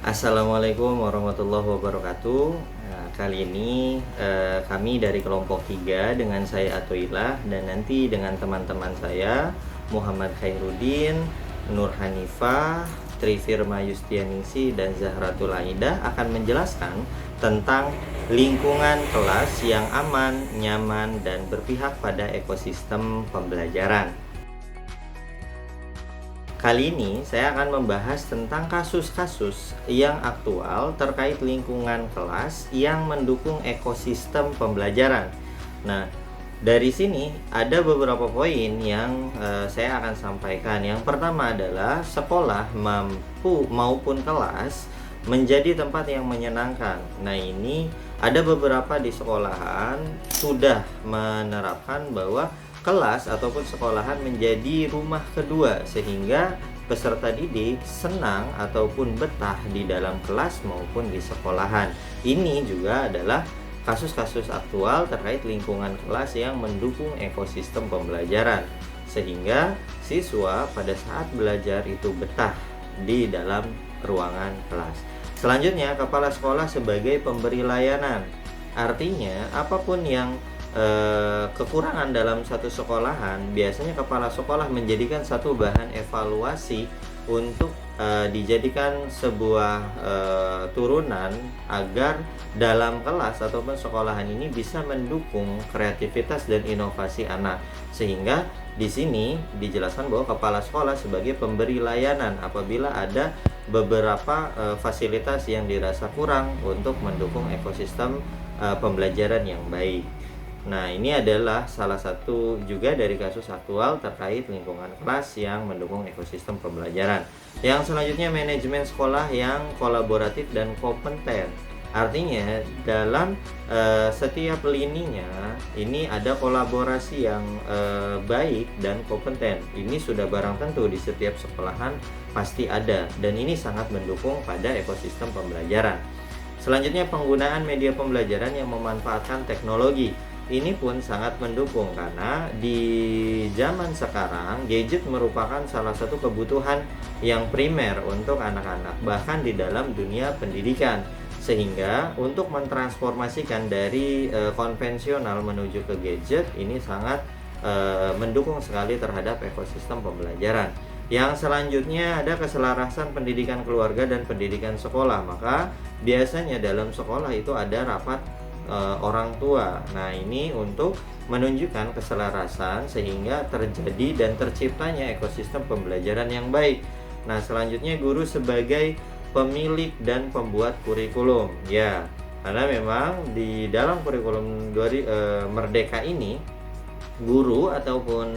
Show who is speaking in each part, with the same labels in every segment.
Speaker 1: Assalamualaikum warahmatullahi wabarakatuh. Nah, kali ini kami dari kelompok 3 dengan saya Atoilah dan nanti dengan teman-teman saya Muhammad Khairuddin, Nur Hanifah, Trifirma Yustianingsi dan Zahratul Aidah akan menjelaskan tentang lingkungan kelas yang aman, nyaman dan berpihak pada ekosistem pembelajaran. Kali ini saya akan membahas tentang kasus-kasus yang aktual terkait lingkungan kelas yang mendukung ekosistem pembelajaran. Nah, dari sini ada beberapa poin yang saya akan sampaikan. Yang pertama adalah sekolah maupun kelas menjadi tempat yang menyenangkan. Nah, ini ada beberapa di sekolahan sudah menerapkan bahwa kelas ataupun sekolahan menjadi rumah kedua, sehingga peserta didik senang ataupun betah di dalam kelas maupun di sekolahan. Ini juga adalah kasus-kasus aktual terkait lingkungan kelas yang mendukung ekosistem pembelajaran, sehingga siswa pada saat belajar itu betah di dalam ruangan kelas. Selanjutnya, kepala sekolah sebagai pemberi layanan. Artinya, apapun yang kekurangan dalam satu sekolahan, biasanya kepala sekolah menjadikan satu bahan evaluasi untuk dijadikan sebuah turunan agar dalam kelas ataupun sekolahan ini bisa mendukung kreativitas dan inovasi anak. Sehingga di sini dijelaskan bahwa kepala sekolah sebagai pemberi layanan apabila ada beberapa fasilitas yang dirasa kurang untuk mendukung ekosistem pembelajaran yang baik. Nah, ini adalah salah satu juga dari kasus aktual terkait lingkungan kelas yang mendukung ekosistem pembelajaran. Yang selanjutnya, manajemen sekolah yang kolaboratif dan kompeten. Artinya dalam setiap lininya ini ada kolaborasi yang baik dan kompeten. Ini sudah barang tentu di setiap sekolahan pasti ada, dan ini sangat mendukung pada ekosistem pembelajaran. Selanjutnya, penggunaan media pembelajaran yang memanfaatkan teknologi. Ini pun sangat mendukung karena di zaman sekarang gadget merupakan salah satu kebutuhan yang primer untuk anak-anak, bahkan di dalam dunia pendidikan. Sehingga untuk mentransformasikan dari konvensional menuju ke gadget ini sangat mendukung sekali terhadap ekosistem pembelajaran. Yang selanjutnya ada keselarasan pendidikan keluarga dan pendidikan sekolah. Maka biasanya dalam sekolah itu ada rapat orang tua. Nah, ini untuk menunjukkan keselarasan sehingga terjadi dan terciptanya ekosistem pembelajaran yang baik. Nah, selanjutnya guru sebagai pemilik dan pembuat kurikulum. Ya, karena memang di dalam kurikulum Merdeka ini guru ataupun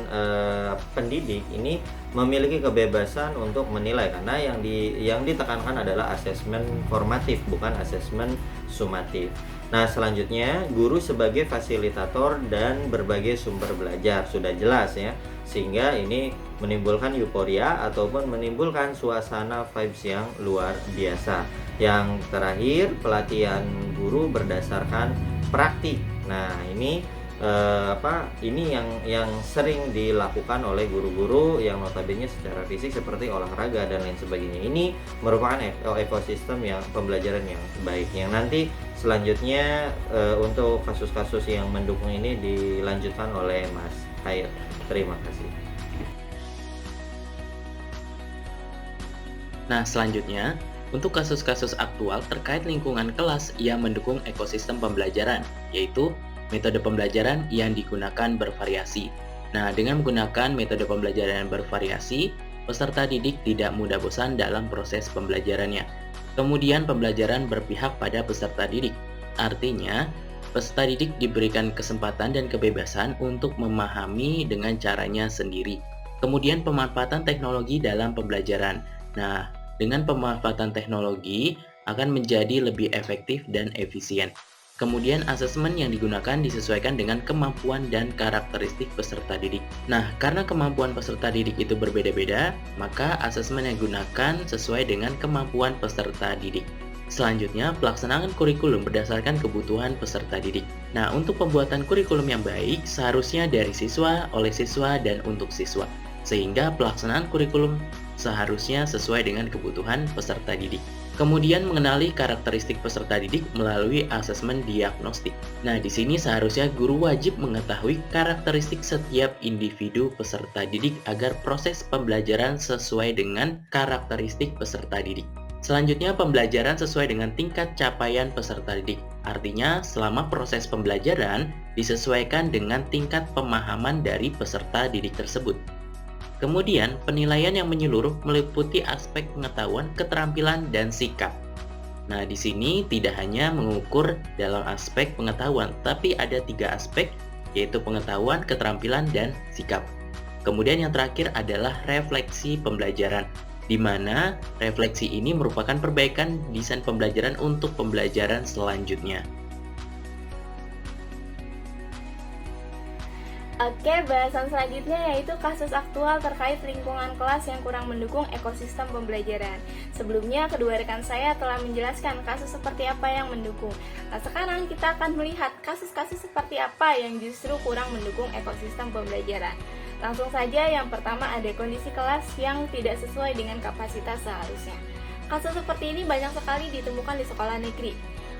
Speaker 1: pendidik ini memiliki kebebasan untuk menilai, karena yang ditekankan adalah asesmen formatif bukan asesmen sumatif. Nah, selanjutnya guru sebagai fasilitator dan berbagai sumber belajar, sudah jelas ya, sehingga ini menimbulkan euforia ataupun menimbulkan suasana vibes yang luar biasa. Yang terakhir, pelatihan guru berdasarkan praktik. Nah, ini ini yang sering dilakukan oleh guru-guru yang notabene secara fisik seperti olahraga dan lain sebagainya. Ini merupakan ekosistem yang pembelajaran yang baik, yang nanti selanjutnya untuk kasus-kasus yang mendukung ini dilanjutkan oleh Mas Khair. Terima kasih.
Speaker 2: Nah, selanjutnya, untuk kasus-kasus aktual terkait lingkungan kelas yang mendukung ekosistem pembelajaran, yaitu metode pembelajaran yang digunakan bervariasi. Nah, dengan menggunakan metode pembelajaran yang bervariasi, peserta didik tidak mudah bosan dalam proses pembelajarannya. Kemudian, pembelajaran berpihak pada peserta didik. Artinya, peserta didik diberikan kesempatan dan kebebasan untuk memahami dengan caranya sendiri. Kemudian, pemanfaatan teknologi dalam pembelajaran. Nah, dengan pemanfaatan teknologi akan menjadi lebih efektif dan efisien. Kemudian asesmen yang digunakan disesuaikan dengan kemampuan dan karakteristik peserta didik. Nah, karena kemampuan peserta didik itu berbeda-beda, maka asesmen yang digunakan sesuai dengan kemampuan peserta didik. Selanjutnya, pelaksanaan kurikulum berdasarkan kebutuhan peserta didik. Nah, untuk pembuatan kurikulum yang baik, seharusnya dari siswa, oleh siswa, dan untuk siswa. Sehingga pelaksanaan kurikulum seharusnya sesuai dengan kebutuhan peserta didik. Kemudian mengenali karakteristik peserta didik melalui asesmen diagnostik. Nah, di sini seharusnya guru wajib mengetahui karakteristik setiap individu peserta didik agar proses pembelajaran sesuai dengan karakteristik peserta didik. Selanjutnya, pembelajaran sesuai dengan tingkat capaian peserta didik. Artinya, selama proses pembelajaran disesuaikan dengan tingkat pemahaman dari peserta didik tersebut. Kemudian, penilaian yang menyeluruh meliputi aspek pengetahuan, keterampilan, dan sikap. Nah, di sini tidak hanya mengukur dalam aspek pengetahuan, tapi ada 3 aspek, yaitu pengetahuan, keterampilan, dan sikap. Kemudian yang terakhir adalah refleksi pembelajaran, di mana refleksi ini merupakan perbaikan desain pembelajaran untuk pembelajaran selanjutnya.
Speaker 3: Oke, bahasan selanjutnya yaitu kasus aktual terkait lingkungan kelas yang kurang mendukung ekosistem pembelajaran. Sebelumnya, kedua rekan saya telah menjelaskan kasus seperti apa yang mendukung. Nah, sekarang kita akan melihat kasus-kasus seperti apa yang justru kurang mendukung ekosistem pembelajaran. Langsung saja, yang pertama ada kondisi kelas yang tidak sesuai dengan kapasitas seharusnya. Kasus seperti ini banyak sekali ditemukan di sekolah negeri.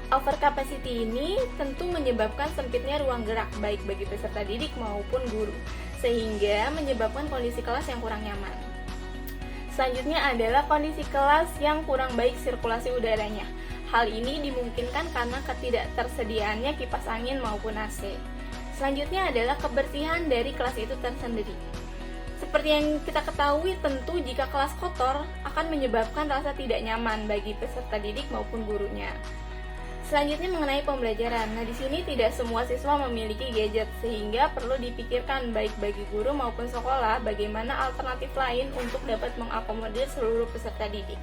Speaker 3: Overcapacity ini tentu menyebabkan sempitnya ruang gerak baik bagi peserta didik maupun guru, sehingga menyebabkan kondisi kelas yang kurang nyaman. Selanjutnya adalah kondisi kelas yang kurang baik sirkulasi udaranya. Hal ini dimungkinkan karena ketidaktersediaannya kipas angin maupun AC. Selanjutnya adalah kebersihan dari kelas itu tersendiri. Seperti yang kita ketahui, tentu jika kelas kotor akan menyebabkan rasa tidak nyaman bagi peserta didik maupun gurunya. Selanjutnya mengenai pembelajaran. Nah, di sini tidak semua siswa memiliki gadget, sehingga perlu dipikirkan baik bagi guru maupun sekolah bagaimana alternatif lain untuk dapat mengakomodir seluruh peserta didik.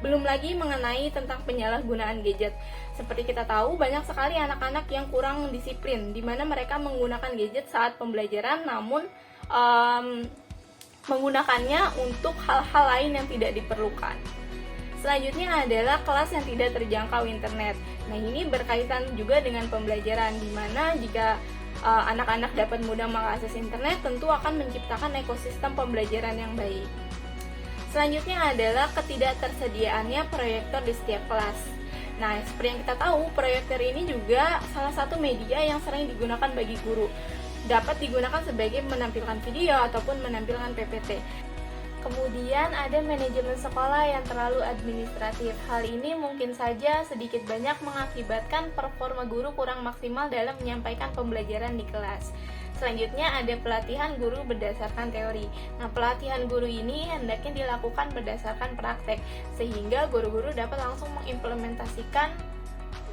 Speaker 3: Belum lagi mengenai tentang penyalahgunaan gadget. Seperti kita tahu, banyak sekali anak-anak yang kurang disiplin, di mana mereka menggunakan gadget saat pembelajaran, namun menggunakannya untuk hal-hal lain yang tidak diperlukan. Selanjutnya adalah kelas yang tidak terjangkau internet. Nah, ini berkaitan juga dengan pembelajaran, di mana jika anak-anak dapat mudah mengakses internet, tentu akan menciptakan ekosistem pembelajaran yang baik. Selanjutnya adalah ketidaktersediaannya proyektor di setiap kelas. Nah, seperti yang kita tahu, proyektor ini juga salah satu media yang sering digunakan bagi guru. Dapat digunakan sebagai menampilkan video ataupun menampilkan PPT. Kemudian ada manajemen sekolah yang terlalu administratif. Hal ini mungkin saja sedikit banyak mengakibatkan performa guru kurang maksimal dalam menyampaikan pembelajaran di kelas. Selanjutnya ada pelatihan guru berdasarkan teori. Nah, pelatihan guru ini hendaknya dilakukan berdasarkan praktek, sehingga guru-guru dapat langsung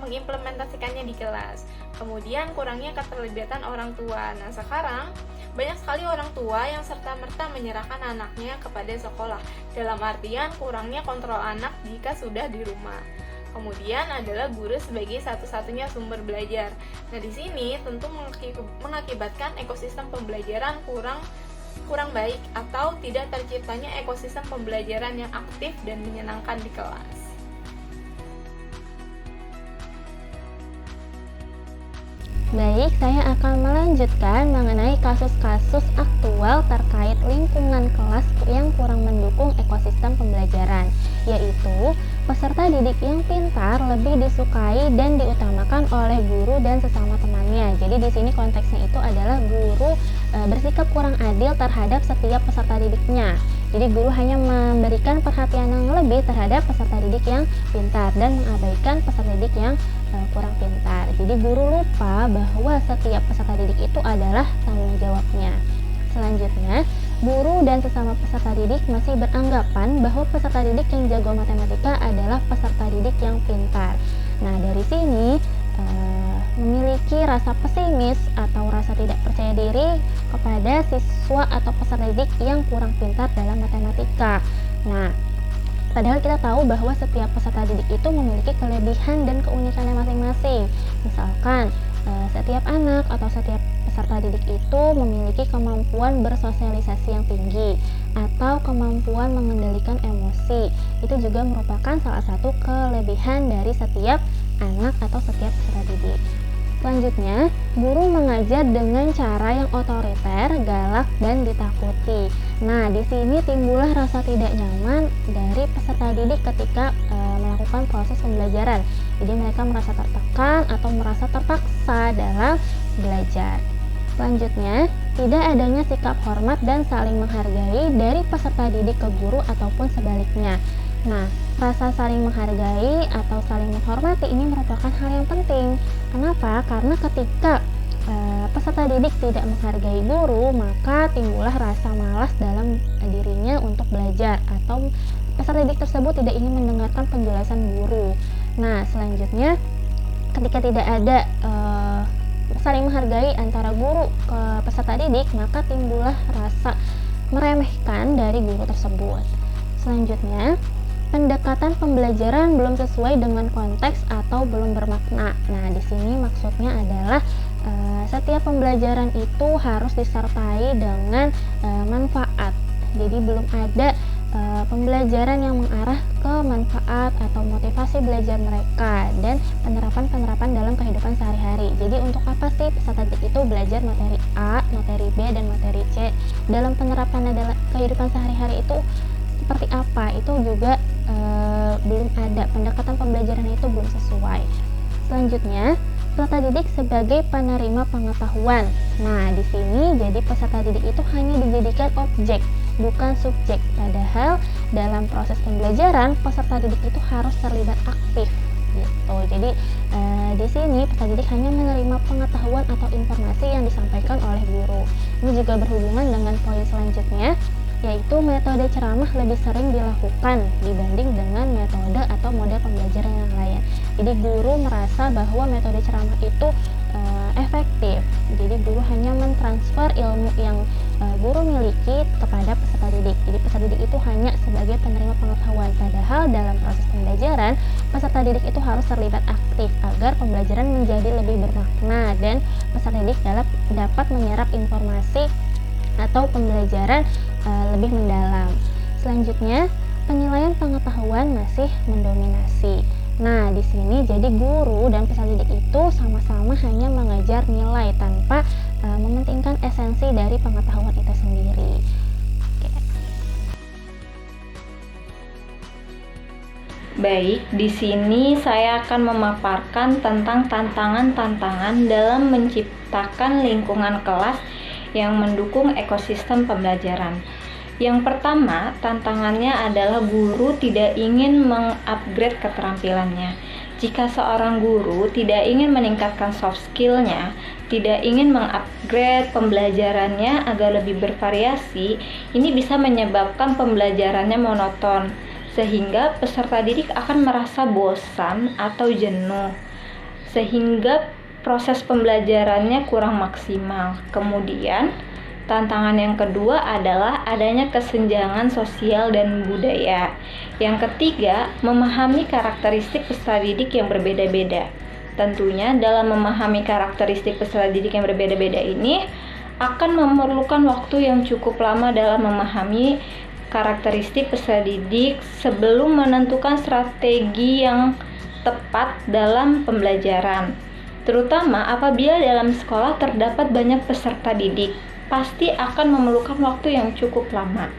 Speaker 3: mengimplementasikannya di kelas. Kemudian kurangnya keterlibatan orang tua. Nah, sekarang banyak sekali orang tua yang serta-merta menyerahkan anaknya kepada sekolah, dalam artian kurangnya kontrol anak jika sudah di rumah. Kemudian adalah guru sebagai satu-satunya sumber belajar. Nah, di sini tentu mengakibatkan ekosistem pembelajaran kurang baik atau tidak terciptanya ekosistem pembelajaran yang aktif dan menyenangkan di kelas.
Speaker 4: Baik, saya akan melanjutkan mengenai kasus-kasus aktual terkait lingkungan kelas yang kurang mendukung ekosistem pembelajaran, yaitu peserta didik yang pintar lebih disukai dan diutamakan oleh guru dan sesama temannya. Jadi di sini konteksnya itu adalah guru bersikap kurang adil terhadap setiap peserta didiknya. Jadi guru hanya memberikan perhatian yang lebih terhadap peserta didik yang pintar dan mengabaikan peserta didik yang kurang pintar. Jadi guru lupa bahwa setiap peserta didik itu adalah tanggung jawabnya. Selanjutnya, guru dan sesama peserta didik masih beranggapan bahwa peserta didik yang jago matematika adalah peserta didik yang pintar. Nah, dari sini memiliki rasa pesimis atau rasa tidak percaya diri kepada siswa atau peserta didik yang kurang pintar dalam matematika. Nah, padahal kita tahu bahwa setiap peserta didik itu memiliki kelebihan dan keunikannya masing-masing. Misalkan, setiap anak atau setiap peserta didik itu memiliki kemampuan bersosialisasi yang tinggi atau kemampuan mengendalikan emosi. Itu juga merupakan salah satu kelebihan dari setiap anak atau setiap peserta didik. Selanjutnya, guru mengajar dengan cara yang otoriter, galak, dan ditakuti. Nah, di sini timbullah rasa tidak nyaman dari peserta didik ketika melakukan melakukan proses pembelajaran. Jadi mereka merasa tertekan atau merasa terpaksa dalam belajar. Selanjutnya, tidak adanya sikap hormat dan saling menghargai dari peserta didik ke guru ataupun sebaliknya. Nah, rasa saling menghargai atau saling menghormati ini merupakan hal yang penting. Kenapa? Karena ketika peserta didik tidak menghargai guru, maka timbullah rasa malas dalam dirinya untuk belajar, atau peserta didik tersebut tidak ingin mendengarkan penjelasan guru. Nah, selanjutnya ketika tidak ada saling menghargai antara guru ke peserta didik, maka timbullah rasa meremehkan dari guru tersebut. Selanjutnya, pendekatan pembelajaran belum sesuai dengan konteks atau belum bermakna. Nah, di sini maksudnya adalah setiap pembelajaran itu harus disertai dengan manfaat. Jadi belum ada pembelajaran yang mengarah ke manfaat atau motivasi belajar mereka dan penerapan-penerapan dalam kehidupan sehari-hari. Jadi untuk apa sih peserta didik itu belajar materi A, materi B, dan materi C? Dalam penerapan dalam kehidupan sehari-hari itu seperti apa? Itu juga belum ada, pendekatan pembelajaran itu belum sesuai. Selanjutnya, peserta didik sebagai penerima pengetahuan. Nah, di sini jadi peserta didik itu hanya dijadikan objek, bukan subjek. Padahal dalam proses pembelajaran peserta didik itu harus terlibat aktif gitu. Jadi di sini peserta didik hanya menerima pengetahuan atau informasi yang disampaikan oleh guru. Ini juga berhubungan dengan poin selanjutnya, yaitu metode ceramah lebih sering dilakukan dibanding dengan metode atau model pembelajaran yang lain. Jadi guru merasa bahwa metode ceramah itu efektif. Jadi guru hanya mentransfer ilmu yang guru miliki kepada peserta didik. Jadi peserta didik itu hanya sebagai penerima pengetahuan. Padahal dalam proses pembelajaran, peserta didik itu harus terlibat aktif agar pembelajaran menjadi lebih bermakna dan peserta didik dapat menyerap informasi atau pembelajaran lebih mendalam. Selanjutnya, penilaian pengetahuan masih mendominasi. Nah, di sini jadi guru dan peserta didik itu sama-sama hanya mengejar nilai tanpa mementingkan esensi dari pengetahuan itu sendiri. Oke.
Speaker 3: Baik, di sini saya akan memaparkan tentang tantangan-tantangan dalam menciptakan lingkungan kelas yang mendukung ekosistem pembelajaran. Yang pertama, tantangannya adalah guru tidak ingin mengupgrade keterampilannya. Jika seorang guru tidak ingin meningkatkan soft skill-nya, tidak ingin mengupgrade pembelajarannya agar lebih bervariasi, ini bisa menyebabkan pembelajarannya monoton, sehingga peserta didik akan merasa bosan atau jenuh, sehingga proses pembelajarannya kurang maksimal. Kemudian, tantangan yang kedua adalah adanya kesenjangan sosial dan budaya. Yang ketiga, memahami karakteristik peserta didik yang berbeda-beda. Tentunya dalam memahami karakteristik peserta didik yang berbeda-beda ini akan memerlukan waktu yang cukup lama dalam memahami karakteristik peserta didik sebelum menentukan strategi yang tepat dalam pembelajaran. Terutama apabila dalam sekolah terdapat banyak peserta didik, pasti akan memerlukan waktu yang cukup lama.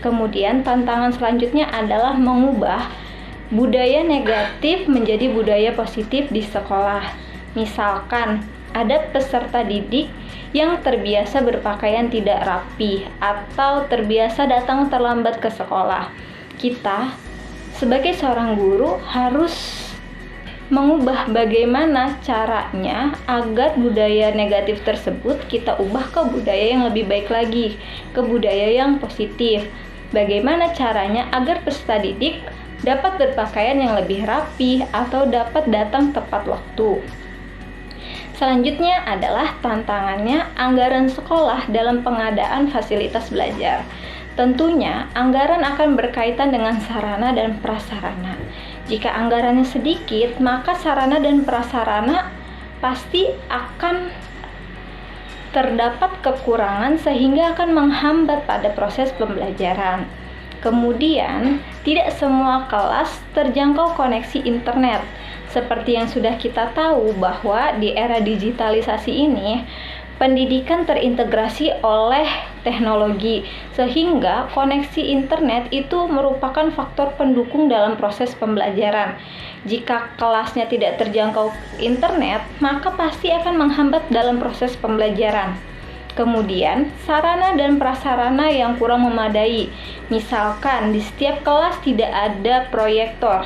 Speaker 3: Kemudian tantangan selanjutnya adalah mengubah budaya negatif menjadi budaya positif di sekolah. Misalkan ada peserta didik yang terbiasa berpakaian tidak rapi atau terbiasa datang terlambat ke sekolah. Kita sebagai seorang guru harus mengubah bagaimana caranya agar budaya negatif tersebut kita ubah ke budaya yang lebih baik lagi, ke budaya yang positif. Bagaimana caranya agar peserta didik dapat berpakaian yang lebih rapi atau dapat datang tepat waktu. Selanjutnya adalah tantangannya anggaran sekolah dalam pengadaan fasilitas belajar. Tentunya anggaran akan berkaitan dengan sarana dan prasarana. Jika anggarannya sedikit, maka sarana dan prasarana pasti akan terdapat kekurangan sehingga akan menghambat pada proses pembelajaran. Kemudian, tidak semua kelas terjangkau koneksi internet. Seperti yang sudah kita tahu bahwa di era digitalisasi ini,
Speaker 5: Pendidikan terintegrasi oleh teknologi, sehingga koneksi internet itu merupakan faktor pendukung dalam proses pembelajaran. Jika kelasnya tidak terjangkau internet, maka pasti akan menghambat dalam proses pembelajaran. Kemudian, sarana dan prasarana yang kurang memadai. Misalkan di setiap kelas tidak ada proyektor.